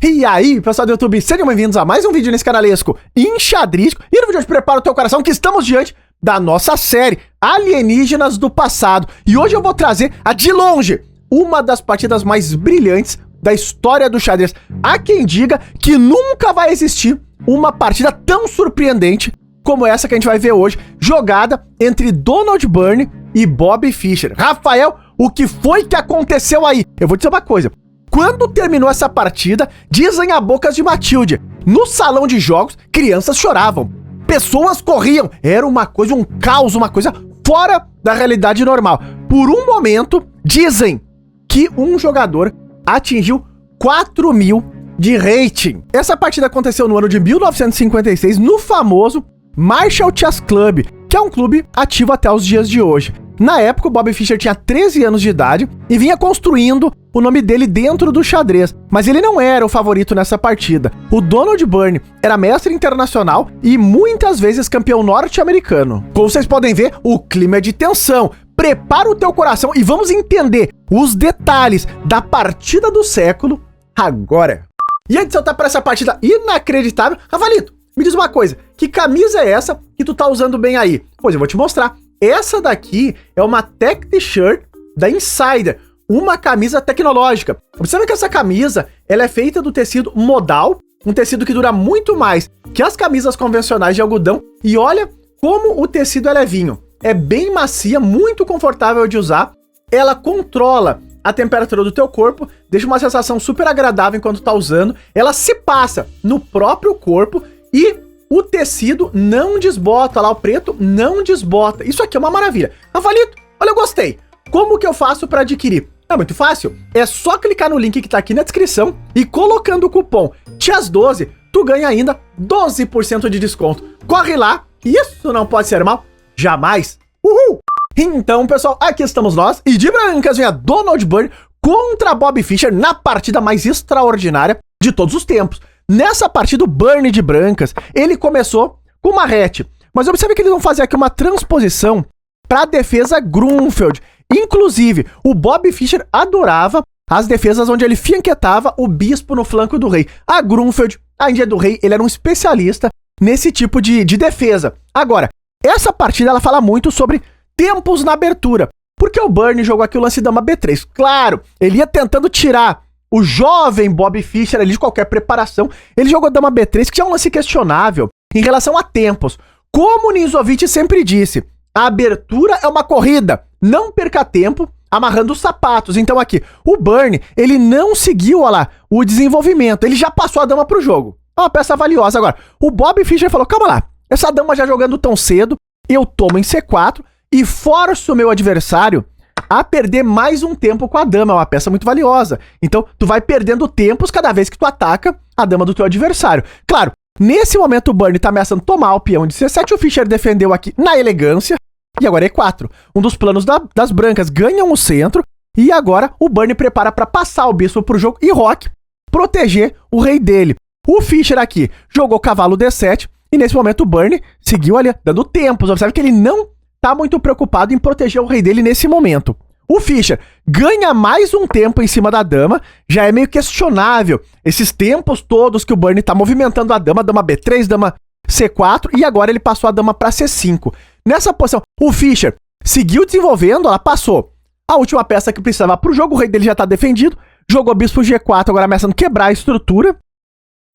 E aí, pessoal do YouTube, sejam bem-vindos a mais um vídeo nesse canalesco enxadrístico. E no vídeo de hoje, prepara o teu coração que estamos diante da nossa série Alienígenas do Passado. E hoje eu vou trazer, de longe, uma das partidas mais brilhantes da história do xadrez. Há quem diga que nunca vai existir uma partida tão surpreendente como essa que a gente vai ver hoje, jogada entre Donald Byrne e Bobby Fischer. Rafael, o que foi que aconteceu aí? Eu vou dizer uma coisa. Quando terminou essa partida, dizem a bocas de Matilde, no salão de jogos, crianças choravam, pessoas corriam, era uma coisa, um caos, uma coisa fora da realidade normal. Por um momento, dizem que um jogador atingiu 4.000 de rating. Essa partida aconteceu no ano de 1956, no famoso Marshall Chess Club, que é um clube ativo até os dias de hoje. Na época, o Bobby Fischer tinha 13 anos de idade e vinha construindo o nome dele dentro do xadrez, mas ele não era o favorito nessa partida. O Donald Byrne era mestre internacional e muitas vezes campeão norte-americano. Como vocês podem ver, o clima é de tensão. Prepara o teu coração e vamos entender os detalhes da partida do século agora. E antes de eu estar para essa partida inacreditável, Ravalito, me diz uma coisa, que camisa é essa que tu tá usando bem aí? Pois eu vou te mostrar. Essa daqui é uma Tech T-shirt da Insider, uma camisa tecnológica. Observe que essa camisa, ela é feita do tecido modal, um tecido que dura muito mais que as camisas convencionais de algodão. E olha como o tecido é levinho. É bem macia, muito confortável de usar. Ela controla a temperatura do teu corpo, deixa uma sensação super agradável enquanto tá usando. Ela se passa no próprio corpo e o tecido não desbota, lá o preto não desbota. Isso aqui é uma maravilha. Ravalito, olha, eu gostei. Como que eu faço para adquirir? É muito fácil. É só clicar no link que tá aqui na descrição e colocando o cupom TIAS12, tu ganha ainda 12% de desconto. Corre lá, isso não pode ser mal, jamais. Uhul! Então, pessoal, aqui estamos nós e de brancas vem a Donald Byrne contra Bobby Fischer na partida mais extraordinária de todos os tempos. Nessa partida, o Byrne de brancas, ele começou com uma rete, mas observe que eles vão fazer aqui uma transposição para a defesa Grunfeld. Inclusive, o Bobby Fischer adorava as defesas onde ele fianquetava o bispo no flanco do rei. A Grunfeld, a Índia do rei, ele era um especialista nesse tipo de defesa. Agora, essa partida ela fala muito sobre tempos na abertura, porque o Byrne jogou aqui o lance dama B3. Claro, ele ia tentando tirar o jovem Bobby Fischer ali de qualquer preparação. Ele jogou dama B3, que é um lance questionável em relação a tempos. Como o Ninzovic sempre disse, a abertura é uma corrida, não perca tempo amarrando os sapatos. Então aqui, o Byrne, ele não seguiu, olha lá, o desenvolvimento, ele já passou a dama pro jogo. É uma peça valiosa. Agora, o Bobby Fischer falou, calma lá, essa dama já jogando tão cedo, eu tomo em C4 e forço o meu adversário a perder mais um tempo com a dama, é uma peça muito valiosa. Então, tu vai perdendo tempos cada vez que tu ataca a dama do teu adversário. Claro, nesse momento o Byrne tá ameaçando tomar o peão de C7, o Fischer defendeu aqui na elegância, e agora E4. Um dos planos das brancas ganham o centro, e agora o Byrne prepara para passar o bispo pro jogo e roque, proteger o rei dele. O Fischer aqui jogou cavalo D7, e nesse momento o Byrne seguiu ali, dando tempos. Observe que ele não tá muito preocupado em proteger o rei dele nesse momento. O Fischer ganha mais um tempo em cima da dama, já é meio questionável esses tempos todos que o Byrne tá movimentando a dama B3, dama C4, e agora ele passou a dama para C5. Nessa posição, o Fischer seguiu desenvolvendo, ela passou a última peça que precisava pro jogo, o rei dele já tá defendido, jogou bispo G4, agora ameaçando quebrar a estrutura,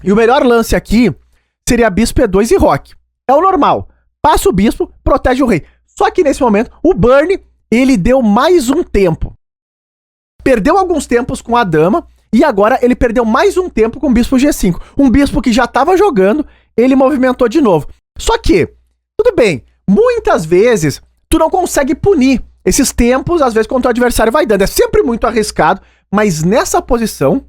e o melhor lance aqui seria bispo E2 e roque. É o normal, passa o bispo, protege o rei. Só que nesse momento, o Byrne, ele deu mais um tempo. Perdeu alguns tempos com a dama, e agora ele perdeu mais um tempo com o bispo G5. Um bispo que já estava jogando, ele movimentou de novo. Só que, tudo bem, muitas vezes, tu não consegue punir esses tempos, às vezes, quando o adversário vai dando. É sempre muito arriscado, mas nessa posição,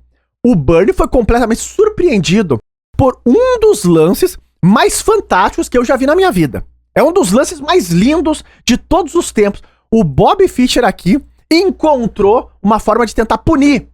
o Byrne foi completamente surpreendido por um dos lances mais fantásticos que eu já vi na minha vida. É um dos lances mais lindos de todos os tempos. O Bobby Fischer aqui encontrou uma forma de tentar punir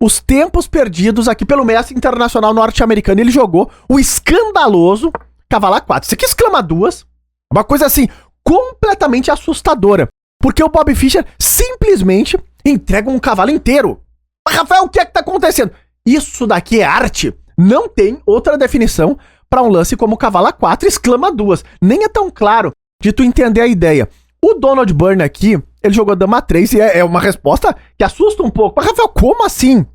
os tempos perdidos aqui pelo mestre internacional norte-americano. Ele jogou o escandaloso cavalo A4. Isso aqui exclama duas. Uma coisa assim, completamente assustadora. Porque o Bobby Fischer simplesmente entrega um cavalo inteiro. Mas, Rafael, o que é que tá acontecendo? isso daqui é arte. Não tem outra definição para um lance como o cavalo A4, exclama duas. Nem é tão claro de tu entender a ideia. O Donald Byrne aqui, ele jogou dama 3 e é uma resposta que assusta um pouco. Mas, Rafael, como assim?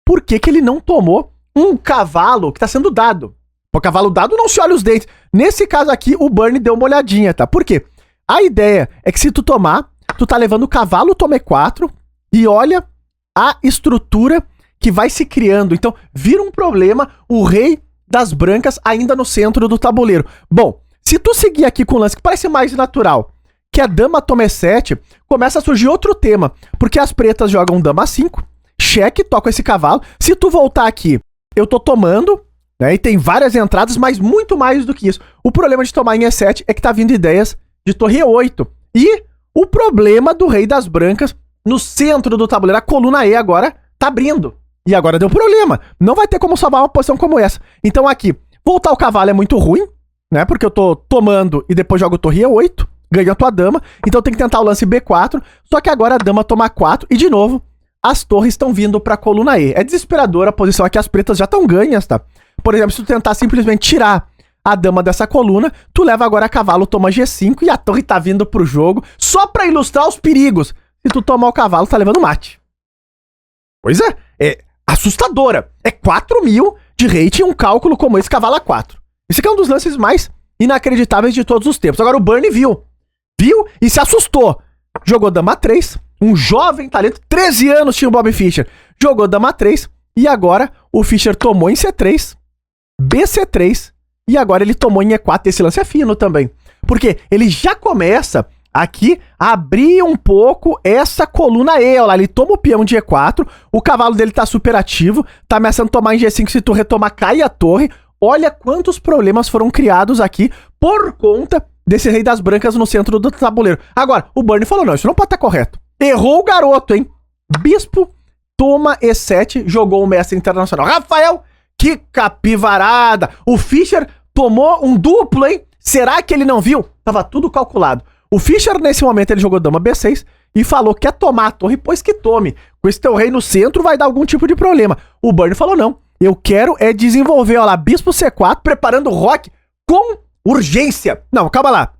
Por que que ele não tomou um cavalo que tá sendo dado? O cavalo dado não se olha os dentes. Nesse caso aqui, o Byrne deu uma olhadinha, tá? Por quê? A ideia é que se tu tomar, tu tá levando o cavalo tome 4 e olha a estrutura que vai se criando. Então, vira um problema o rei das brancas ainda no centro do tabuleiro. Bom, se tu seguir aqui com o lance que parece mais natural, que a dama tome 7, começa a surgir outro tema, porque as pretas jogam dama 5, cheque, toca esse cavalo. Se tu voltar aqui, eu tô tomando, né, e tem várias entradas, mas muito mais do que isso. O problema de tomar em E7 é que tá vindo ideias de torre E8. E o problema do rei das brancas no centro do tabuleiro, a coluna E agora tá abrindo. E agora deu problema. Não vai ter como salvar uma posição como essa. Então aqui, voltar o cavalo é muito ruim, né? Porque eu tô tomando e depois jogo torre E8, ganho a tua dama. Então tem que tentar o lance B4. Só que agora a dama toma 4 e de novo as torres estão vindo pra coluna E. É desesperadora a posição aqui, as pretas já estão ganhas, tá? Por exemplo, se tu tentar simplesmente tirar a dama dessa coluna, tu leva agora a cavalo, toma G5 e a torre tá vindo pro jogo só pra ilustrar os perigos. Se tu tomar o cavalo, tá levando mate. Pois é assustadora. É 4.000 de rating um cálculo como esse cavalo A4. Esse aqui é um dos lances mais inacreditáveis de todos os tempos. Agora o Byrne viu e se assustou. Jogou dama 3, um jovem talento, 13 anos tinha o Bobby Fischer. Jogou dama 3 e agora o Fischer tomou em C3, BC3 e agora ele tomou em E4. Esse lance é fino também, porque ele já começa aqui a abrir um pouco essa coluna E. Olha lá, ele toma o peão de E4, o cavalo dele tá super ativo, tá ameaçando tomar em G5, se tu retomar cai a torre. Olha quantos problemas foram criados aqui por conta desse rei das brancas no centro do tabuleiro. Agora, o Byrne falou, não, isso não pode estar correto. Errou o garoto, hein? Bispo toma E7, jogou o mestre internacional. Rafael, que capivarada! O Fischer tomou um duplo, hein? Será que ele não viu? Tava tudo calculado. O Fischer, nesse momento, ele jogou dama B6 e falou que quer tomar a torre, pois que tome. Com esse teu rei no centro vai dar algum tipo de problema. O Byrne falou, não, eu quero é desenvolver, olha lá, bispo C4, preparando o roque com urgência. Não, calma lá.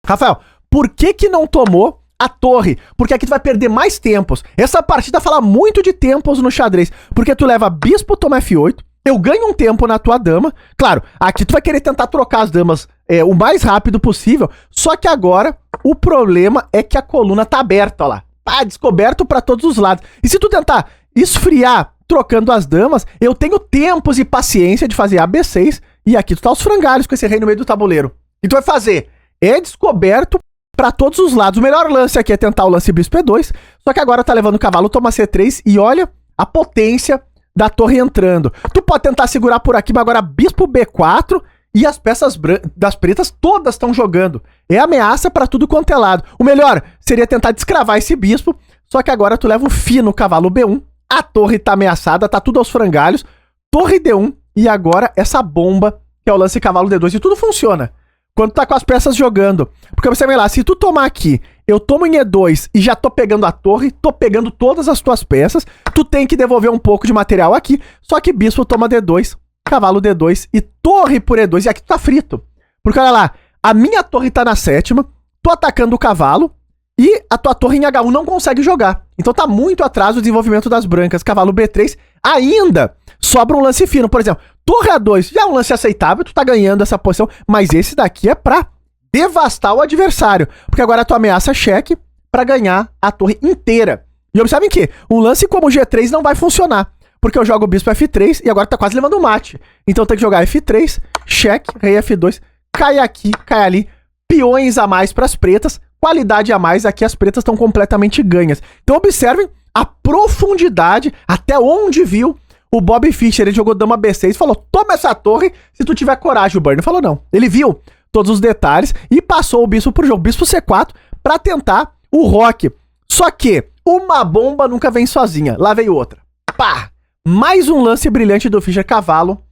Rafael, por que que não tomou a torre? Porque aqui tu vai perder mais tempos. Essa partida fala muito de tempos no xadrez, porque tu leva bispo toma F8, eu ganho um tempo na tua dama. Claro, aqui tu vai querer tentar trocar as damas o mais rápido possível, só que agora o problema é que a coluna tá aberta, ó lá. Tá descoberto pra todos os lados. E se tu tentar esfriar trocando as damas, eu tenho tempos e paciência de fazer AB6 e aqui tu tá os frangalhos com esse rei no meio do tabuleiro. E tu vai fazer, é descoberto pra todos os lados. O melhor lance aqui é tentar o lance bispo E2, só que agora tá levando o cavalo, toma C3 e olha a potência da torre entrando. Tu pode tentar segurar por aqui, mas agora bispo B4 e as peças das pretas todas estão jogando. É ameaça pra tudo quanto é lado. O melhor seria tentar descravar esse bispo, só que agora tu leva o fino cavalo B1, a torre tá ameaçada, tá tudo aos frangalhos, torre D1 e agora essa bomba que é o lance cavalo D2 e tudo funciona quando tá com as peças jogando. Porque você vê lá, se tu tomar aqui, eu tomo em E2 e já tô pegando a torre, tô pegando todas as tuas peças, tu tem que devolver um pouco de material aqui, só que bispo toma D2, cavalo D2 e torre por E2, e aqui tu tá frito. Porque olha lá, a minha torre tá na 7ª, tô atacando o cavalo e a tua torre em H1 não consegue jogar. Então tá muito atrás o desenvolvimento das brancas. Cavalo B3, ainda sobra um lance fino. Por exemplo, torre A2 já é um lance aceitável, tu tá ganhando essa posição, mas esse daqui é pra devastar o adversário. Porque agora tu ameaça cheque pra ganhar a torre inteira. E observem que um lance como G3 não vai funcionar. Porque eu jogo o bispo F3 e agora tá quase levando um mate. Então tem que jogar F3, cheque, rei F2, cai aqui, cai ali, peões a mais pras pretas, qualidade a mais, aqui as pretas estão completamente ganhas. Então observem a profundidade, até onde viu o Bobby Fischer. Ele jogou dama B6 e falou, toma essa torre se tu tiver coragem. O Byrne falou não. Ele viu todos os detalhes e passou o bispo pro jogo, bispo C4, pra tentar o roque. Só que uma bomba nunca vem sozinha. Lá veio outra. Pá! Mais um lance brilhante do Fischer, cavalo,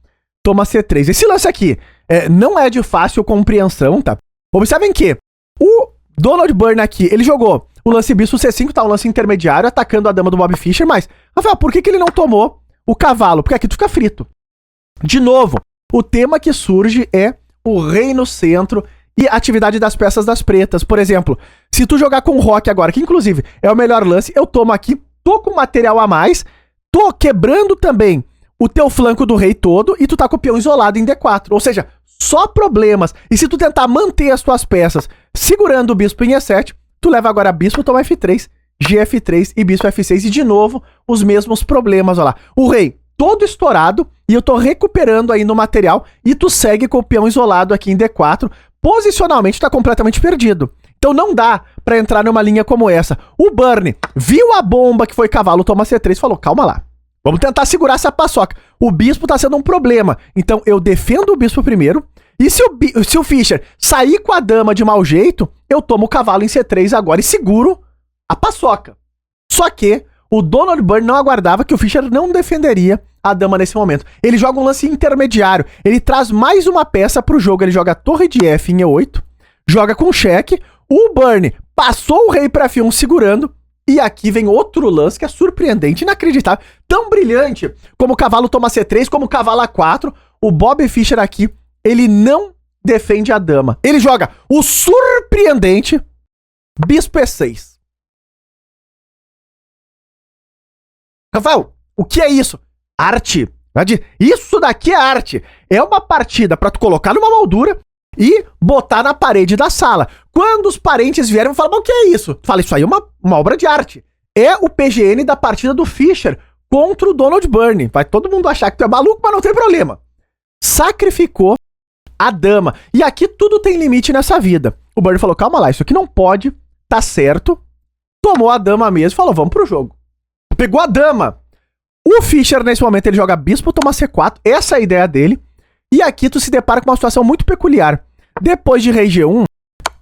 toma C3. Esse lance aqui não é de fácil compreensão, tá? Observem que o Donald Byrne aqui, ele jogou o lance bispo C5, tá? Um lance intermediário, atacando a dama do Bobby Fischer, mas, Rafael, por que que ele não tomou o cavalo, porque aqui tu fica frito. De novo, o tema que surge é o rei no centro e a atividade das peças das pretas. Por exemplo, se tu jogar com o roque agora, que inclusive é o melhor lance, eu tomo aqui, tô com material a mais, tô quebrando também o teu flanco do rei todo e tu tá com o peão isolado em D4. Ou seja, só problemas. E se tu tentar manter as tuas peças segurando o bispo em E7, tu leva agora bispo, toma F3, GF3 e bispo F6. E de novo, os mesmos problemas, olha lá. O rei todo estourado e eu tô recuperando aí no material e tu segue com o peão isolado aqui em D4. Posicionalmente tá completamente perdido. Então não dá pra entrar numa linha como essa. O Burn viu a bomba que foi cavalo, toma C3 e falou, calma lá. Vamos tentar segurar essa paçoca. O bispo tá sendo um problema. Então eu defendo o bispo primeiro. E se o Fischer sair com a dama de mau jeito, eu tomo o cavalo em C3 agora e seguro a paçoca. Só que o Donald Byrne não aguardava que o Fischer não defenderia a dama nesse momento. Ele joga um lance intermediário. Ele traz mais uma peça pro jogo. Ele joga a torre de F em E8. Joga com cheque. O Byrne passou o rei para F1 segurando. E aqui vem outro lance que é surpreendente, inacreditável, tão brilhante como o cavalo toma C3, como o cavalo A4. O Bob Fischer aqui, ele não defende a dama. Ele joga o surpreendente bispo E6. Rafael, o que é isso? Arte. Isso daqui é arte. É uma partida pra tu colocar numa moldura e botar na parede da sala. Quando os parentes vierem, vão falar, mas o que é isso? Tu fala, isso aí é uma obra de arte. É o PGN da partida do Fischer contra o Donald Byrne. Vai todo mundo achar que tu é maluco, mas não tem problema. Sacrificou a dama. E aqui tudo tem limite nessa vida. O Byrne falou, calma lá, isso aqui não pode, tá certo. Tomou a dama mesmo e falou, vamos pro jogo. Pegou a dama. O Fischer, nesse momento, ele joga bispo, toma C4. Essa é a ideia dele. E aqui tu se depara com uma situação muito peculiar. Depois de rei G1,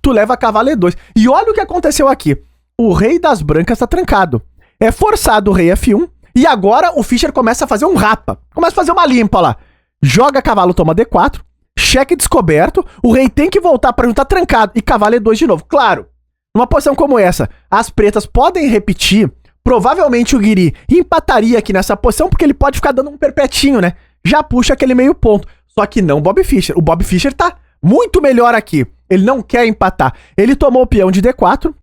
tu leva cavalo E2. E olha o que aconteceu aqui. O rei das brancas tá trancado. É forçado o rei F1. E agora o Fischer começa a fazer um rapa. Começa a fazer uma limpa lá. Joga cavalo, toma D4. Cheque descoberto. O rei tem que voltar para juntar trancado. E cavalo E2 de novo. Claro, numa posição como essa, as pretas podem repetir. Provavelmente o Guiri empataria aqui nessa posição, porque ele pode ficar dando um perpetinho, né? Já puxa aquele meio ponto. Só que não o Bob Fischer. O Bob Fischer tá muito melhor aqui. Ele não quer empatar. Ele tomou o peão de D4.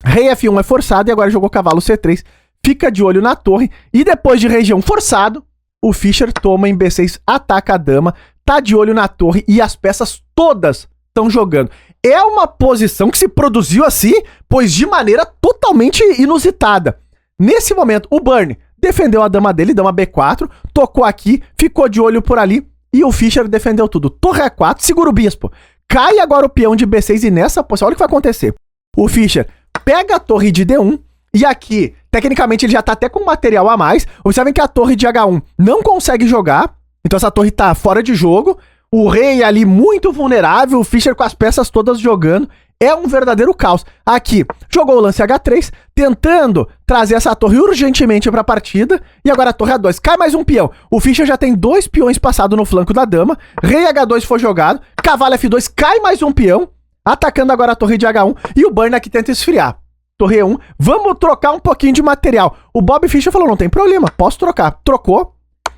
Rei F1 é forçado e agora jogou cavalo C3. Fica de olho na torre. E depois de rei G1 forçado, o Fischer toma em B6, ataca a dama. Tá de olho na torre e as peças todas estão jogando. É uma posição que se produziu assim, pois de maneira totalmente inusitada. Nesse momento, o Byrne defendeu a dama dele, dama B4, tocou aqui, ficou de olho por ali, e o Fischer defendeu tudo. Torre A4, segura o bispo. Cai agora o peão de B6 e nessa posição, olha o que vai acontecer. O Fischer pega a torre de D1, e aqui, tecnicamente, ele já tá até com material a mais. Observem que a torre de H1 não consegue jogar, então essa torre tá fora de jogo. O rei ali muito vulnerável, o Fischer com as peças todas jogando. É um verdadeiro caos. Aqui, jogou o lance H3, tentando trazer essa torre urgentemente para a partida. E agora a torre A2. Cai mais um peão. O Fischer já tem 2 peões passados no flanco da dama. Rei H2 foi jogado. Cavalo F2, cai mais um peão. Atacando agora a torre de H1. E o Byrne aqui tenta esfriar. Torre E1. Vamos trocar um pouquinho de material. O Bob Fischer falou, não tem problema, posso trocar. Trocou.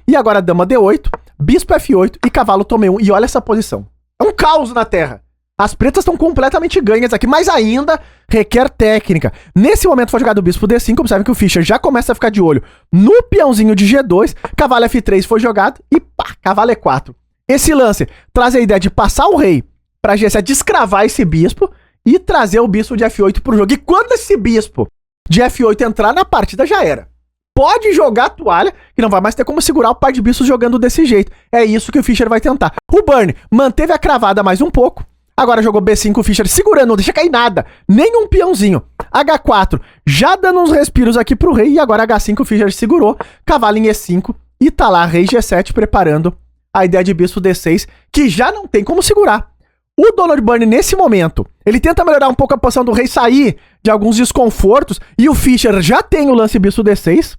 E agora dama D8, bispo F8 e cavalo toma E1. E olha essa posição. É um caos na terra. As pretas estão completamente ganhas aqui, mas ainda requer técnica. Nesse momento foi jogado o bispo D5, observem que o Fischer já começa a ficar de olho no peãozinho de G2, cavalo F3 foi jogado e pá, cavalo E4. Esse lance traz a ideia de passar o rei para G7, descravar esse bispo e trazer o bispo de F8 pro jogo. E quando esse bispo de F8 entrar na partida, já era. Pode jogar a toalha, que não vai mais ter como segurar o par de bispos jogando desse jeito. É isso que o Fischer vai tentar. O Byrne manteve a cravada mais um pouco. Agora jogou B5, o Fischer segurando, não deixa cair nada. Nem um peãozinho. H4, já dando uns respiros aqui pro rei. E agora H5, o Fischer segurou. Cavalo em E5. E tá lá, rei G7 preparando a ideia de bispo D6, que já não tem como segurar. O Donald Byrne, nesse momento, ele tenta melhorar um pouco a posição do rei, sair de alguns desconfortos. E o Fischer já tem o lance bispo D6.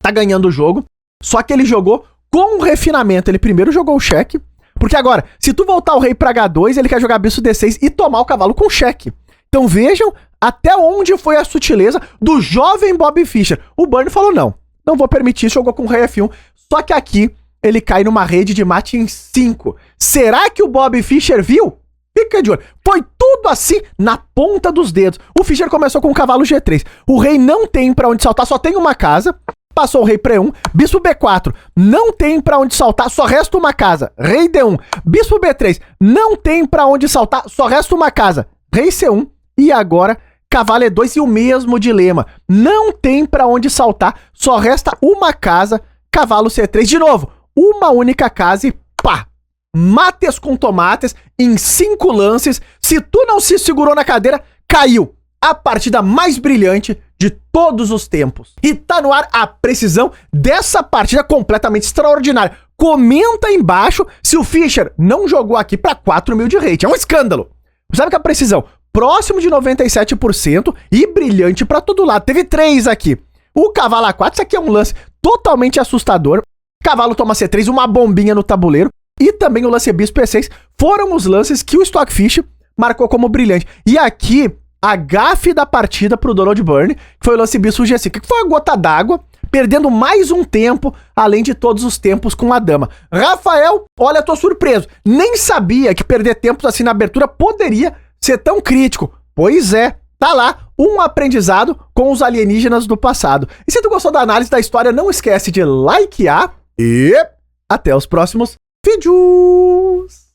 Tá ganhando o jogo. Só que ele jogou com um refinamento. Ele primeiro jogou o cheque. Porque agora, se tu voltar o rei pra H2, ele quer jogar bispo D6 e tomar o cavalo com cheque. Então vejam até onde foi a sutileza do jovem Bob Fischer. O Byrne falou, não Não vou permitir, jogou com rei F1. Só que aqui ele cai numa rede de mate em 5. Será que o Bob Fischer viu? Fica de olho. Foi tudo assim na ponta dos dedos. O Fischer começou com o cavalo G3. O rei não tem pra onde saltar, só tem uma casa. Passou o rei para E1, bispo B4, não tem pra onde saltar, só resta uma casa, rei D1, bispo B3, não tem pra onde saltar, só resta uma casa, rei C1, e agora cavalo E2 e o mesmo dilema, não tem pra onde saltar, só resta uma casa, cavalo C3, de novo, uma única casa e pá, mates com tomates em 5 lances, se tu não se segurou na cadeira, caiu. A partida mais brilhante de todos os tempos. E tá no ar a precisão dessa partida completamente extraordinária. Comenta aí embaixo se o Fischer não jogou aqui pra 4.000 de rate. É um escândalo. Sabe que a precisão próximo de 97% e brilhante pra todo lado. Teve 3 aqui. O cavalo A4, isso aqui é um lance totalmente assustador. Cavalo toma C3, uma bombinha no tabuleiro. E também o lance bispo E6 foram os lances que o Stockfish marcou como brilhante. E aqui a gafe da partida pro Donald Byrne, que foi o lance bispo G5, que foi a gota d'água, perdendo mais um tempo, além de todos os tempos com a dama. Rafael, olha, tô surpreso. Nem sabia que perder tempos assim na abertura poderia ser tão crítico. Pois é, tá lá, um aprendizado com os alienígenas do passado. E se tu gostou da análise da história, não esquece de likear e até os próximos vídeos.